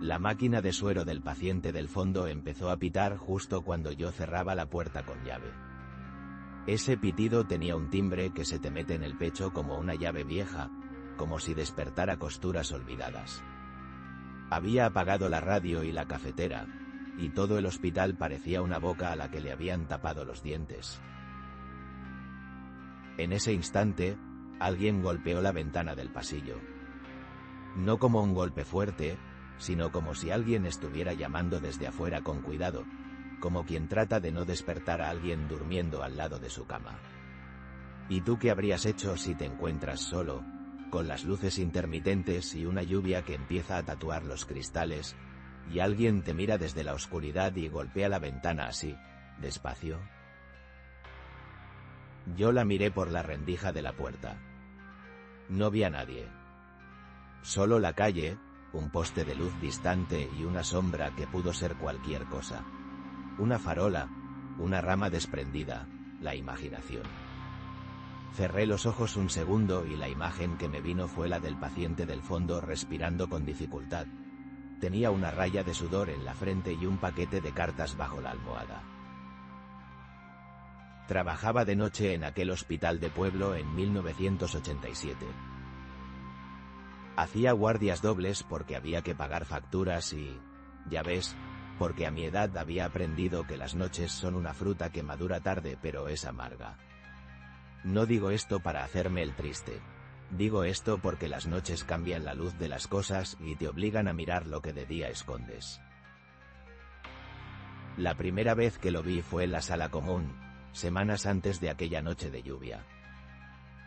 La máquina de suero del paciente del fondo empezó a pitar justo cuando yo cerraba la puerta con llave. Ese pitido tenía un timbre que se te mete en el pecho como una llave vieja, como si despertara costuras olvidadas. Había apagado la radio y la cafetera, y todo el hospital parecía una boca a la que le habían tapado los dientes. En ese instante, alguien golpeó la ventana del pasillo. No como un golpe fuerte, sino como si alguien estuviera llamando desde afuera con cuidado, como quien trata de no despertar a alguien durmiendo al lado de su cama. ¿Y tú qué habrías hecho si te encuentras solo, con las luces intermitentes y una lluvia que empieza a tatuar los cristales, y alguien te mira desde la oscuridad y golpea la ventana así, despacio? Yo la miré por la rendija de la puerta. No vi a nadie. Solo la calle, un poste de luz distante y una sombra que pudo ser cualquier cosa. Una farola, una rama desprendida, la imaginación. Cerré los ojos un segundo y la imagen que me vino fue la del paciente del fondo respirando con dificultad. Tenía una raya de sudor en la frente y un paquete de cartas bajo la almohada. Trabajaba de noche en aquel hospital de pueblo en 1987. Hacía guardias dobles porque había que pagar facturas y, ya ves, porque a mi edad había aprendido que las noches son una fruta que madura tarde pero es amarga. No digo esto para hacerme el triste. Digo esto porque las noches cambian la luz de las cosas y te obligan a mirar lo que de día escondes. La primera vez que lo vi fue en la sala común, semanas antes de aquella noche de lluvia.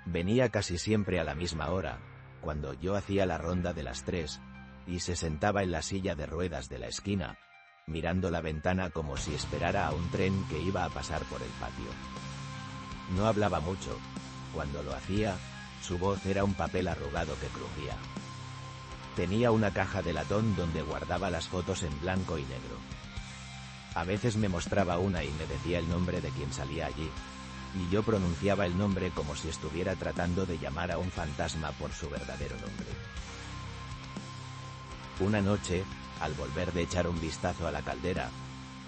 Venía casi siempre a la misma hora, cuando yo hacía la ronda de las 3, y se sentaba en la silla de ruedas de la esquina, mirando la ventana como si esperara a un tren que iba a pasar por el patio. No hablaba mucho. Cuando lo hacía, su voz era un papel arrugado que crujía. Tenía una caja de latón donde guardaba las fotos en blanco y negro. A veces me mostraba una y me decía el nombre de quien salía allí, y yo pronunciaba el nombre como si estuviera tratando de llamar a un fantasma por su verdadero nombre. Una noche, al volver de echar un vistazo a la caldera,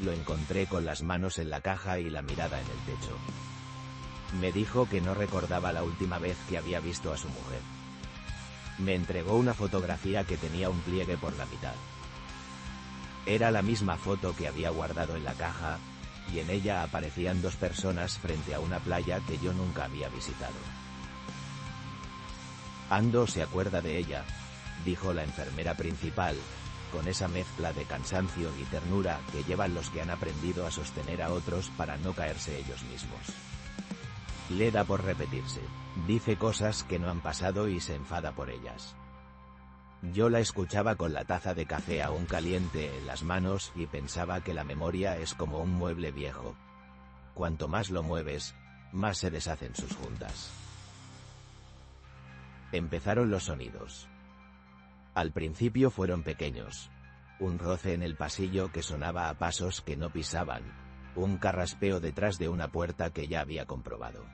lo encontré con las manos en la caja y la mirada en el techo. Me dijo que no recordaba la última vez que había visto a su mujer. Me entregó una fotografía que tenía un pliegue por la mitad. Era la misma foto que había guardado en la caja, y en ella aparecían dos personas frente a una playa que yo nunca había visitado. Ando se acuerda de ella, dijo la enfermera principal, con esa mezcla de cansancio y ternura que llevan los que han aprendido a sostener a otros para no caerse ellos mismos. Le da por repetirse, dice cosas que no han pasado y se enfada por ellas. Yo la escuchaba con la taza de café aún caliente en las manos y pensaba que la memoria es como un mueble viejo. Cuanto más lo mueves, más se deshacen sus juntas. Empezaron los sonidos. Al principio fueron pequeños. Un roce en el pasillo que sonaba a pasos que no pisaban, un carraspeo detrás de una puerta que ya había comprobado.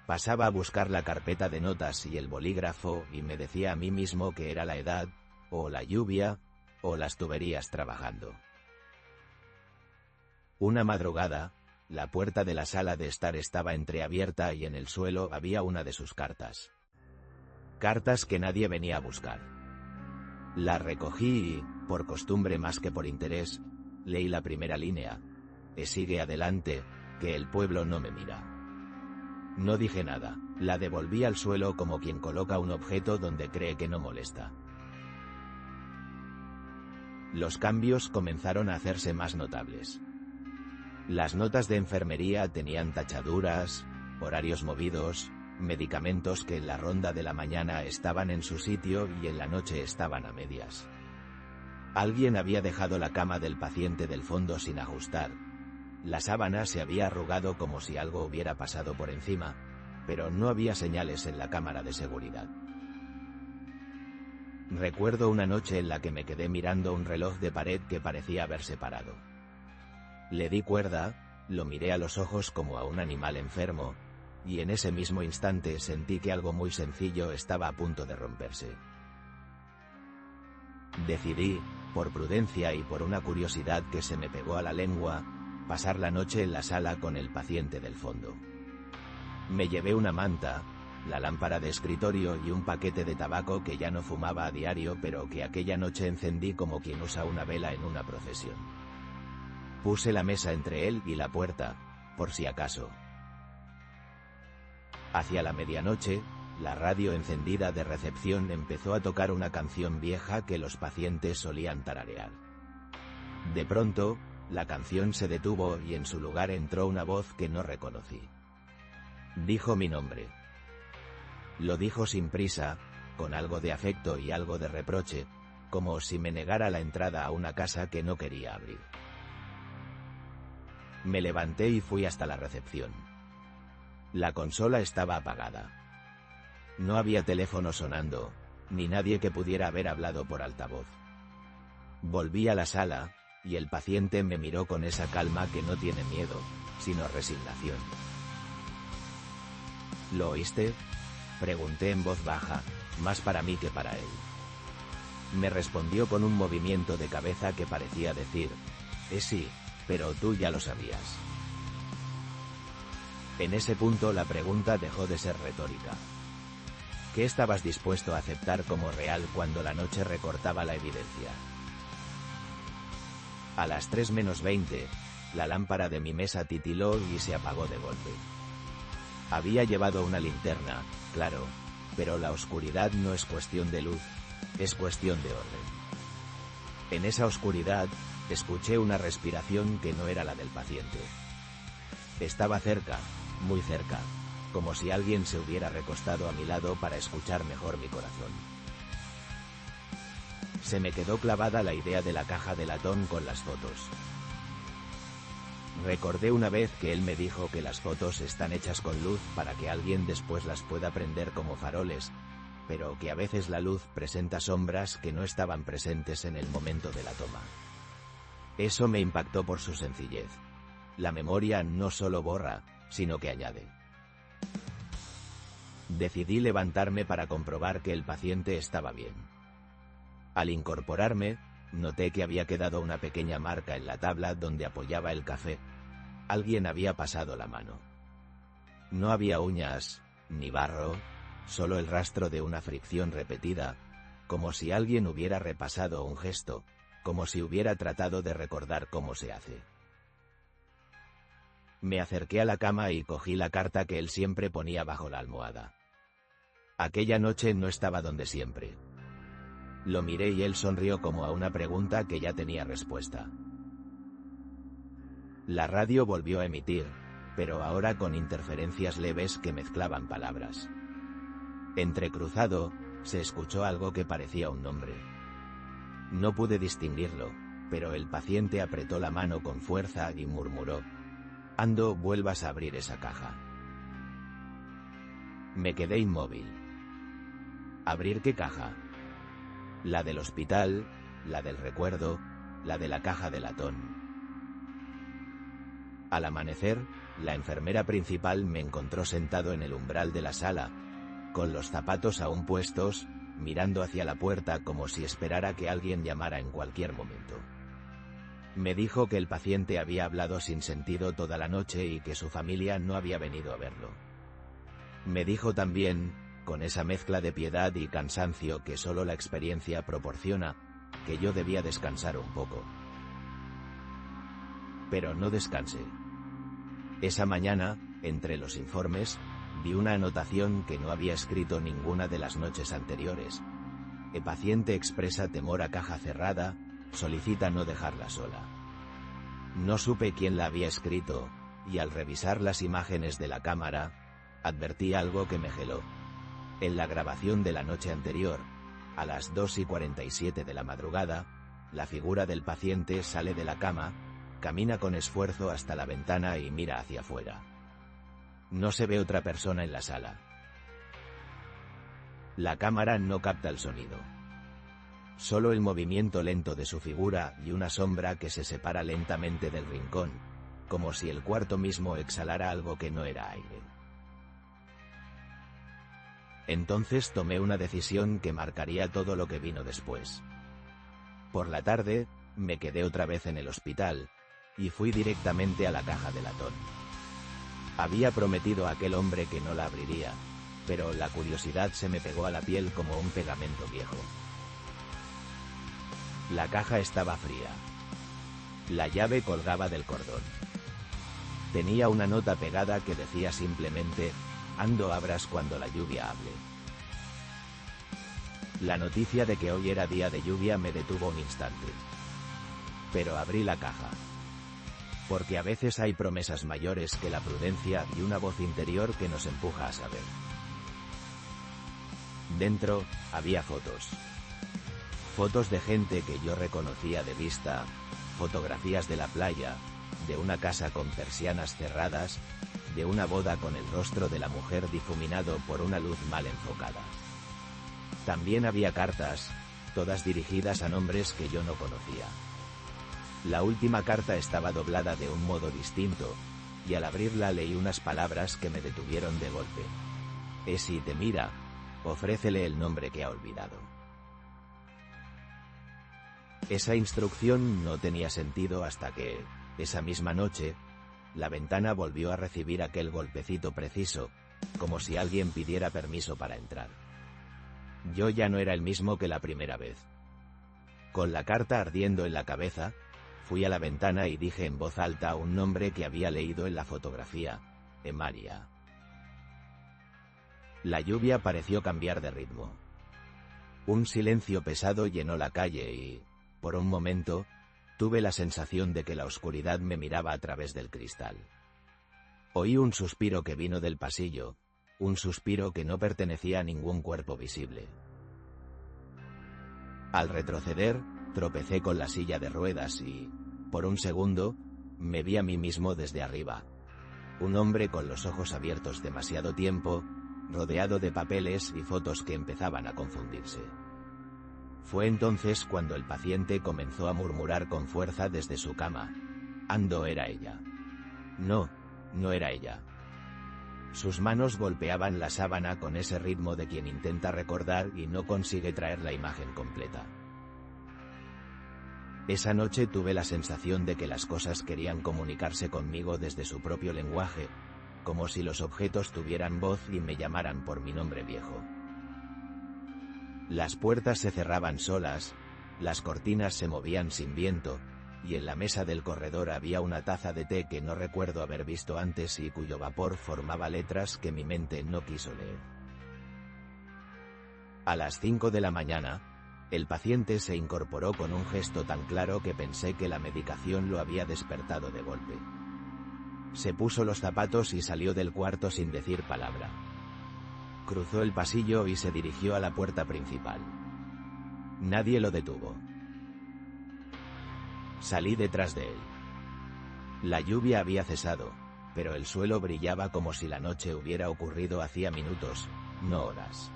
Pasaba a buscar la carpeta de notas y el bolígrafo y me decía a mí mismo que era la edad, o la lluvia, o las tuberías trabajando. Una madrugada, la puerta de la sala de estar estaba entreabierta y en el suelo había una de sus cartas. Cartas que nadie venía a buscar. La recogí y, por costumbre más que por interés, leí la primera línea. Sigue adelante, que el pueblo no me mira. No dije nada, la devolví al suelo como quien coloca un objeto donde cree que no molesta. Los cambios comenzaron a hacerse más notables. Las notas de enfermería tenían tachaduras, horarios movidos, medicamentos que en la ronda de la mañana estaban en su sitio y en la noche estaban a medias. Alguien había dejado la cama del paciente del fondo sin ajustar. La sábana se había arrugado como si algo hubiera pasado por encima, pero no había señales en la cámara de seguridad. Recuerdo una noche en la que me quedé mirando un reloj de pared que parecía haberse parado. Le di cuerda, lo miré a los ojos como a un animal enfermo, y en ese mismo instante sentí que algo muy sencillo estaba a punto de romperse. Decidí, por prudencia y por una curiosidad que se me pegó a la lengua, pasar la noche en la sala con el paciente del fondo. Me llevé una manta, la lámpara de escritorio y un paquete de tabaco que ya no fumaba a diario, pero que aquella noche encendí como quien usa una vela en una procesión. Puse la mesa entre él y la puerta, por si acaso. Hacia la medianoche, la radio encendida de recepción empezó a tocar una canción vieja que los pacientes solían tararear. De pronto, la canción se detuvo y en su lugar entró una voz que no reconocí. Dijo mi nombre. Lo dijo sin prisa, con algo de afecto y algo de reproche, como si me negara la entrada a una casa que no quería abrir. Me levanté y fui hasta la recepción. La consola estaba apagada. No había teléfono sonando, ni nadie que pudiera haber hablado por altavoz. Volví a la sala, y el paciente me miró con esa calma que no tiene miedo, sino resignación. ¿Lo oíste?, pregunté en voz baja, más para mí que para él. Me respondió con un movimiento de cabeza que parecía decir, sí, pero tú ya lo sabías. En ese punto la pregunta dejó de ser retórica. ¿Qué estabas dispuesto a aceptar como real cuando la noche recortaba la evidencia? A las 3 menos 20, la lámpara de mi mesa titiló y se apagó de golpe. Había llevado una linterna, claro, pero la oscuridad no es cuestión de luz, es cuestión de orden. En esa oscuridad, escuché una respiración que no era la del paciente. Estaba cerca, muy cerca, como si alguien se hubiera recostado a mi lado para escuchar mejor mi corazón. Se me quedó clavada la idea de la caja de latón con las fotos. Recordé una vez que él me dijo que las fotos están hechas con luz para que alguien después las pueda prender como faroles, pero que a veces la luz presenta sombras que no estaban presentes en el momento de la toma. Eso me impactó por su sencillez. La memoria no solo borra, sino que añade. Decidí levantarme para comprobar que el paciente estaba bien. Al incorporarme, noté que había quedado una pequeña marca en la tabla donde apoyaba el café. Alguien había pasado la mano. No había uñas, ni barro, solo el rastro de una fricción repetida, como si alguien hubiera repasado un gesto, como si hubiera tratado de recordar cómo se hace. Me acerqué a la cama y cogí la carta que él siempre ponía bajo la almohada. Aquella noche no estaba donde siempre. Lo miré y él sonrió como a una pregunta que ya tenía respuesta. La radio volvió a emitir, pero ahora con interferencias leves que mezclaban palabras. Entrecruzado, se escuchó algo que parecía un nombre. No pude distinguirlo, pero el paciente apretó la mano con fuerza y murmuró: «Ando, vuelvas a abrir esa caja». Me quedé inmóvil. ¿Abrir qué caja? La del hospital, la del recuerdo, la de la caja de latón. Al amanecer, la enfermera principal me encontró sentado en el umbral de la sala, con los zapatos aún puestos, mirando hacia la puerta como si esperara que alguien llamara en cualquier momento. Me dijo que el paciente había hablado sin sentido toda la noche y que su familia no había venido a verlo. Me dijo también, con esa mezcla de piedad y cansancio que solo la experiencia proporciona, que yo debía descansar un poco. Pero no descansé. Esa mañana, entre los informes, vi una anotación que no había escrito ninguna de las noches anteriores. El paciente expresa temor a caja cerrada, solicita no dejarla sola. No supe quién la había escrito, y al revisar las imágenes de la cámara, advertí algo que me geló. En la grabación de la noche anterior, a las 2:47 de la madrugada, la figura del paciente sale de la cama, camina con esfuerzo hasta la ventana y mira hacia afuera. No se ve otra persona en la sala. La cámara no capta el sonido. Solo el movimiento lento de su figura y una sombra que se separa lentamente del rincón, como si el cuarto mismo exhalara algo que no era aire. Entonces tomé una decisión que marcaría todo lo que vino después. Por la tarde, me quedé otra vez en el hospital, y fui directamente a la caja de latón. Había prometido a aquel hombre que no la abriría, pero la curiosidad se me pegó a la piel como un pegamento viejo. La caja estaba fría. La llave colgaba del cordón. Tenía una nota pegada que decía simplemente: «Ando abras cuando la lluvia hable». La noticia de que hoy era día de lluvia me detuvo un instante. Pero abrí la caja. Porque a veces hay promesas mayores que la prudencia y una voz interior que nos empuja a saber. Dentro, había fotos. Fotos de gente que yo reconocía de vista, fotografías de la playa, de una casa con persianas cerradas, de una boda con el rostro de la mujer difuminado por una luz mal enfocada. También había cartas, todas dirigidas a nombres que yo no conocía. La última carta estaba doblada de un modo distinto, y al abrirla leí unas palabras que me detuvieron de golpe. Si te mira, ofrécele el nombre que ha olvidado. Esa instrucción no tenía sentido hasta que, esa misma noche, la ventana volvió a recibir aquel golpecito preciso, como si alguien pidiera permiso para entrar. Yo ya no era el mismo que la primera vez. Con la carta ardiendo en la cabeza, fui a la ventana y dije en voz alta un nombre que había leído en la fotografía: Emaria. La lluvia pareció cambiar de ritmo. Un silencio pesado llenó la calle y, por un momento, tuve la sensación de que la oscuridad me miraba a través del cristal. Oí un suspiro que vino del pasillo, un suspiro que no pertenecía a ningún cuerpo visible. Al retroceder, tropecé con la silla de ruedas y, por un segundo, me vi a mí mismo desde arriba. Un hombre con los ojos abiertos demasiado tiempo, rodeado de papeles y fotos que empezaban a confundirse. Fue entonces cuando el paciente comenzó a murmurar con fuerza desde su cama: «Ando era ella». No, no era ella. Sus manos golpeaban la sábana con ese ritmo de quien intenta recordar y no consigue traer la imagen completa. Esa noche tuve la sensación de que las cosas querían comunicarse conmigo desde su propio lenguaje, como si los objetos tuvieran voz y me llamaran por mi nombre viejo. Las puertas se cerraban solas, las cortinas se movían sin viento, y en la mesa del corredor había una taza de té que no recuerdo haber visto antes y cuyo vapor formaba letras que mi mente no quiso leer. A las 5 de la mañana, el paciente se incorporó con un gesto tan claro que pensé que la medicación lo había despertado de golpe. Se puso los zapatos y salió del cuarto sin decir palabra. Cruzó el pasillo y se dirigió a la puerta principal. Nadie lo detuvo. Salí detrás de él. La lluvia había cesado, pero el suelo brillaba como si la noche hubiera ocurrido hacía minutos, no horas.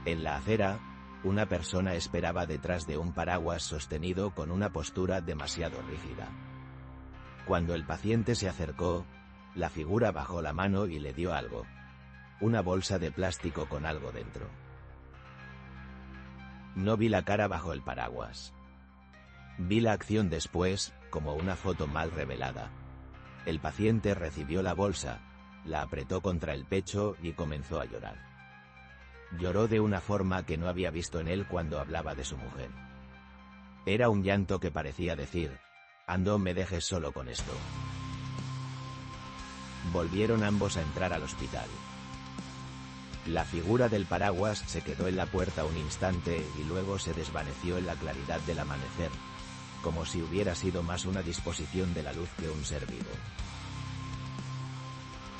En la acera, una persona esperaba detrás de un paraguas sostenido con una postura demasiado rígida. Cuando el paciente se acercó, la figura bajó la mano y le dio algo. Una bolsa de plástico con algo dentro. No vi la cara bajo el paraguas. Vi la acción después, como una foto mal revelada. El paciente recibió la bolsa, la apretó contra el pecho y comenzó a llorar. Lloró de una forma que no había visto en él cuando hablaba de su mujer. Era un llanto que parecía decir: «Ando, me dejes solo con esto». Volvieron ambos a entrar al hospital. La figura del paraguas se quedó en la puerta un instante y luego se desvaneció en la claridad del amanecer, como si hubiera sido más una disposición de la luz que un ser vivo.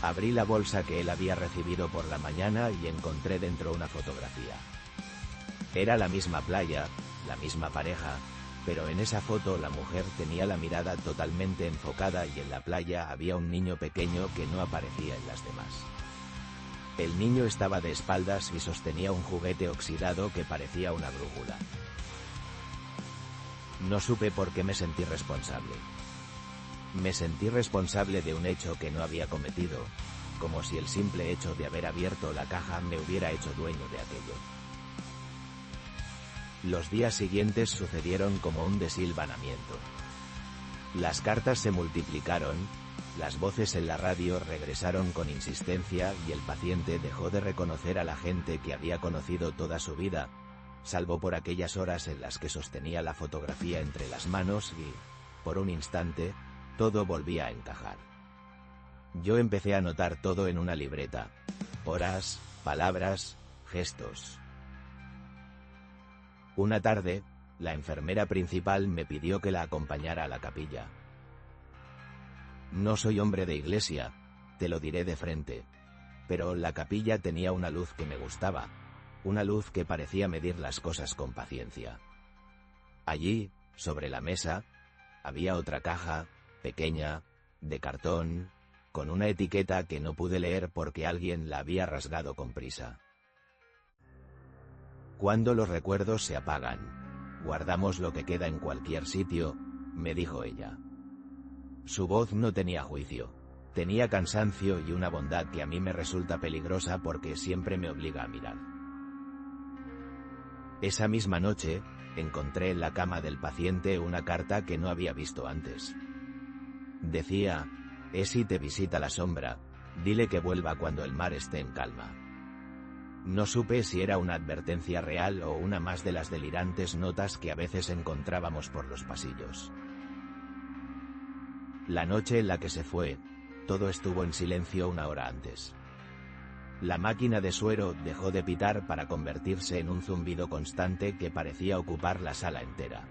Abrí la bolsa que él había recibido por la mañana y encontré dentro una fotografía. Era la misma playa, la misma pareja, pero en esa foto la mujer tenía la mirada totalmente enfocada y en la playa había un niño pequeño que no aparecía en las demás. El niño estaba de espaldas y sostenía un juguete oxidado que parecía una brújula. No supe por qué me sentí responsable. Me sentí responsable de un hecho que no había cometido, como si el simple hecho de haber abierto la caja me hubiera hecho dueño de aquello. Los días siguientes sucedieron como un desilvanamiento. Las cartas se multiplicaron, las voces en la radio regresaron con insistencia y el paciente dejó de reconocer a la gente que había conocido toda su vida, salvo por aquellas horas en las que sostenía la fotografía entre las manos y, por un instante, todo volvía a encajar. Yo empecé a anotar todo en una libreta: horas, palabras, gestos. Una tarde, la enfermera principal me pidió que la acompañara a la capilla. No soy hombre de iglesia, te lo diré de frente, pero la capilla tenía una luz que me gustaba, una luz que parecía medir las cosas con paciencia. Allí, sobre la mesa, había otra caja, pequeña, de cartón, con una etiqueta que no pude leer porque alguien la había rasgado con prisa. Cuando los recuerdos se apagan, guardamos lo que queda en cualquier sitio, me dijo ella. Su voz no tenía juicio, tenía cansancio y una bondad que a mí me resulta peligrosa porque siempre me obliga a mirar. Esa misma noche, encontré en la cama del paciente una carta que no había visto antes. Decía: si te visita la sombra, dile que vuelva cuando el mar esté en calma. No supe si era una advertencia real o una más de las delirantes notas que a veces encontrábamos por los pasillos. La noche en la que se fue, todo estuvo en silencio una hora antes. La máquina de suero dejó de pitar para convertirse en un zumbido constante que parecía ocupar la sala entera.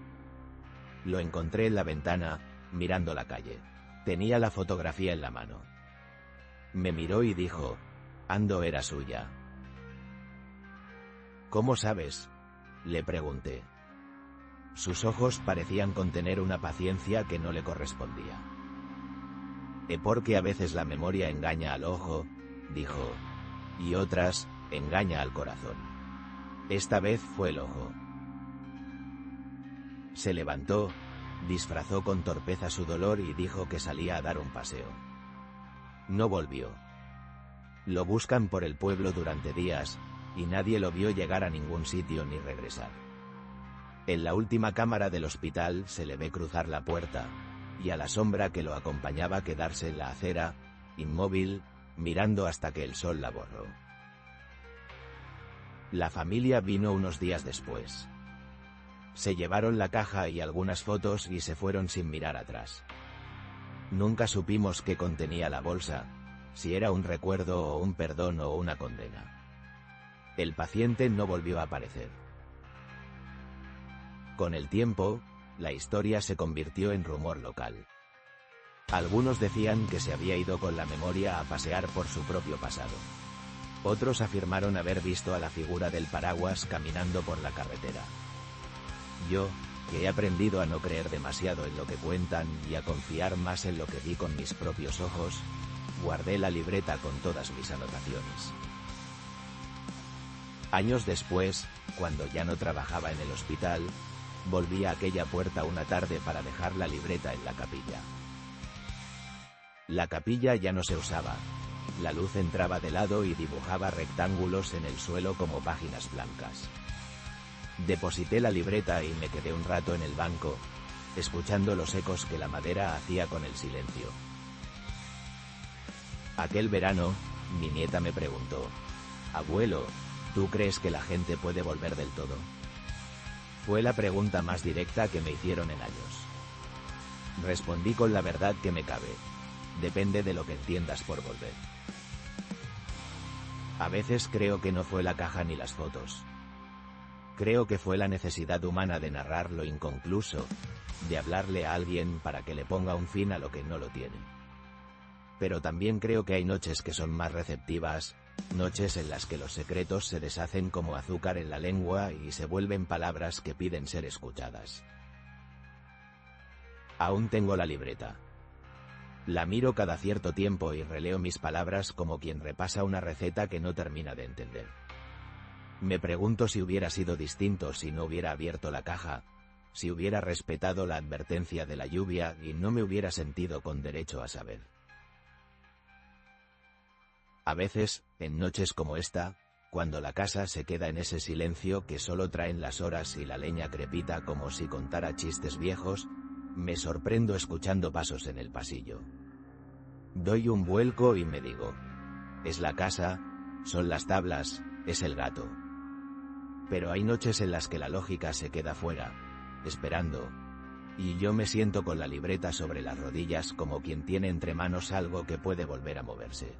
Lo encontré en la ventana, mirando la calle. Tenía la fotografía en la mano. Me miró y dijo: Ando era suya. ¿Cómo sabes?, le pregunté. Sus ojos parecían contener una paciencia que no le correspondía. Porque a veces la memoria engaña al ojo, dijo, y otras, engaña al corazón. Esta vez fue el ojo. Se levantó, disfrazó con torpeza su dolor y dijo que salía a dar un paseo. No volvió. Lo buscan por el pueblo durante días, y nadie lo vio llegar a ningún sitio ni regresar. En la última cámara del hospital se le ve cruzar la puerta, y a la sombra que lo acompañaba quedarse en la acera, inmóvil, mirando hasta que el sol la borró. La familia vino unos días después. Se llevaron la caja y algunas fotos y se fueron sin mirar atrás. Nunca supimos qué contenía la bolsa, si era un recuerdo o un perdón o una condena. El paciente no volvió a aparecer. Con el tiempo, la historia se convirtió en rumor local. Algunos decían que se había ido con la memoria a pasear por su propio pasado. Otros afirmaron haber visto a la figura del paraguas caminando por la carretera. Yo, que he aprendido a no creer demasiado en lo que cuentan y a confiar más en lo que vi con mis propios ojos, guardé la libreta con todas mis anotaciones. Años después, cuando ya no trabajaba en el hospital, volví a aquella puerta una tarde para dejar la libreta en la capilla. La capilla ya no se usaba. La luz entraba de lado y dibujaba rectángulos en el suelo como páginas blancas. Deposité la libreta y me quedé un rato en el banco, escuchando los ecos que la madera hacía con el silencio. Aquel verano, mi nieta me preguntó: «Abuelo, ¿tú crees que la gente puede volver del todo?». Fue la pregunta más directa que me hicieron en años. Respondí con la verdad que me cabe: depende de lo que entiendas por volver. A veces creo que no fue la caja ni las fotos. Creo que fue la necesidad humana de narrar lo inconcluso, de hablarle a alguien para que le ponga un fin a lo que no lo tiene. Pero también creo que hay noches que son más receptivas, noches en las que los secretos se deshacen como azúcar en la lengua y se vuelven palabras que piden ser escuchadas. Aún tengo la libreta. La miro cada cierto tiempo y releo mis palabras como quien repasa una receta que no termina de entender. Me pregunto si hubiera sido distinto si no hubiera abierto la caja, si hubiera respetado la advertencia de la lluvia y no me hubiera sentido con derecho a saber. A veces, en noches como esta, cuando la casa se queda en ese silencio que solo traen las horas y la leña crepita como si contara chistes viejos, me sorprendo escuchando pasos en el pasillo. Doy un vuelco y me digo, es la casa, son las tablas, es el gato. Pero hay noches en las que la lógica se queda fuera, esperando, y yo me siento con la libreta sobre las rodillas como quien tiene entre manos algo que puede volver a moverse.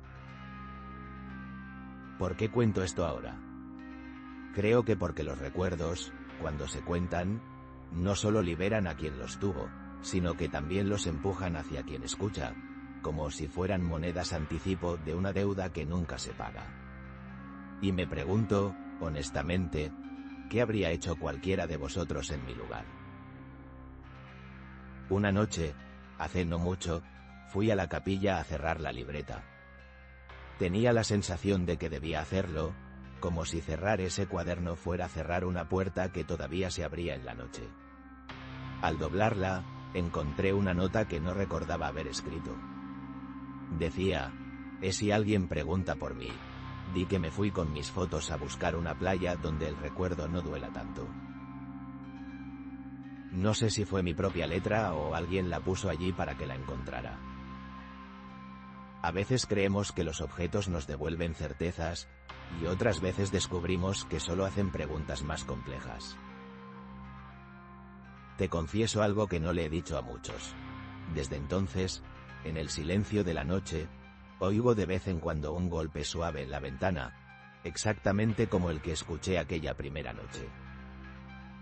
¿Por qué cuento esto ahora? Creo que porque los recuerdos, cuando se cuentan, no solo liberan a quien los tuvo, sino que también los empujan hacia quien escucha, como si fueran monedas anticipo de una deuda que nunca se paga. Y me pregunto, honestamente, ¿qué habría hecho cualquiera de vosotros en mi lugar? Una noche, hace no mucho, fui a la capilla a cerrar la libreta. Tenía la sensación de que debía hacerlo, como si cerrar ese cuaderno fuera cerrar una puerta que todavía se abría en la noche. Al doblarla, encontré una nota que no recordaba haber escrito. Decía, si alguien pregunta por mí, di que me fui con mis fotos a buscar una playa donde el recuerdo no duela tanto. No sé si fue mi propia letra o alguien la puso allí para que la encontrara. A veces creemos que los objetos nos devuelven certezas, y otras veces descubrimos que solo hacen preguntas más complejas. Te confieso algo que no le he dicho a muchos. Desde entonces, en el silencio de la noche, oigo de vez en cuando un golpe suave en la ventana, exactamente como el que escuché aquella primera noche.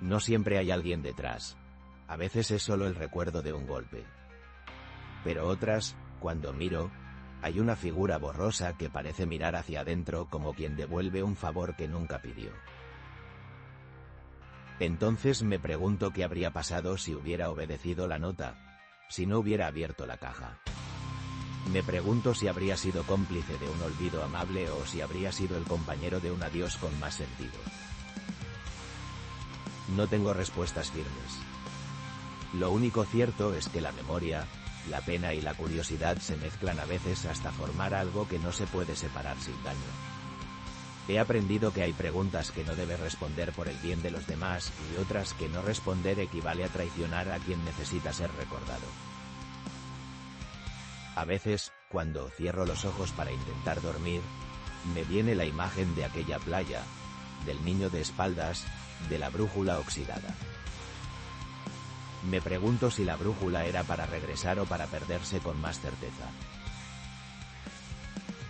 No siempre hay alguien detrás. A veces es solo el recuerdo de un golpe. Pero otras, cuando miro, hay una figura borrosa que parece mirar hacia adentro como quien devuelve un favor que nunca pidió. Entonces me pregunto qué habría pasado si hubiera obedecido la nota, si no hubiera abierto la caja. Me pregunto si habría sido cómplice de un olvido amable o si habría sido el compañero de un adiós con más sentido. No tengo respuestas firmes. Lo único cierto es que la memoria, la pena y la curiosidad se mezclan a veces hasta formar algo que no se puede separar sin daño. He aprendido que hay preguntas que no debes responder por el bien de los demás y otras que no responder equivale a traicionar a quien necesita ser recordado. A veces, cuando cierro los ojos para intentar dormir, me viene la imagen de aquella playa, del niño de espaldas, de la brújula oxidada. Me pregunto si la brújula era para regresar o para perderse con más certeza.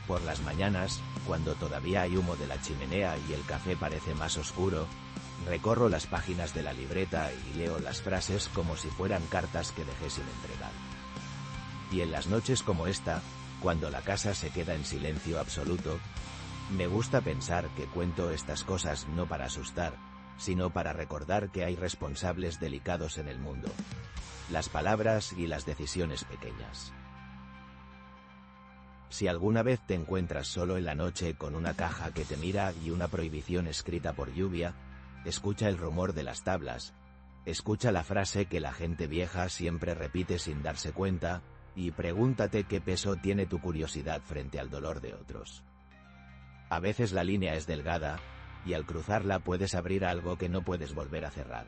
Por las mañanas, cuando todavía hay humo de la chimenea y el café parece más oscuro, recorro las páginas de la libreta y leo las frases como si fueran cartas que dejé sin entregar. Y en las noches como esta, cuando la casa se queda en silencio absoluto, me gusta pensar que cuento estas cosas no para asustar, sino para recordar que hay responsables delicados en el mundo. Las palabras y las decisiones pequeñas. Si alguna vez te encuentras solo en la noche con una caja que te mira y una prohibición escrita por lluvia, escucha el rumor de las tablas, escucha la frase que la gente vieja siempre repite sin darse cuenta, y pregúntate qué peso tiene tu curiosidad frente al dolor de otros. A veces la línea es delgada, y al cruzarla puedes abrir algo que no puedes volver a cerrar.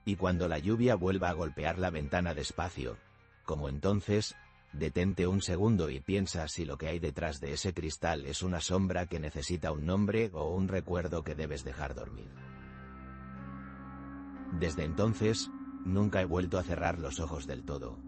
Y cuando la lluvia vuelva a golpear la ventana despacio, como entonces, detente un segundo y piensa si lo que hay detrás de ese cristal es una sombra que necesita un nombre o un recuerdo que debes dejar dormir. Desde entonces, nunca he vuelto a cerrar los ojos del todo.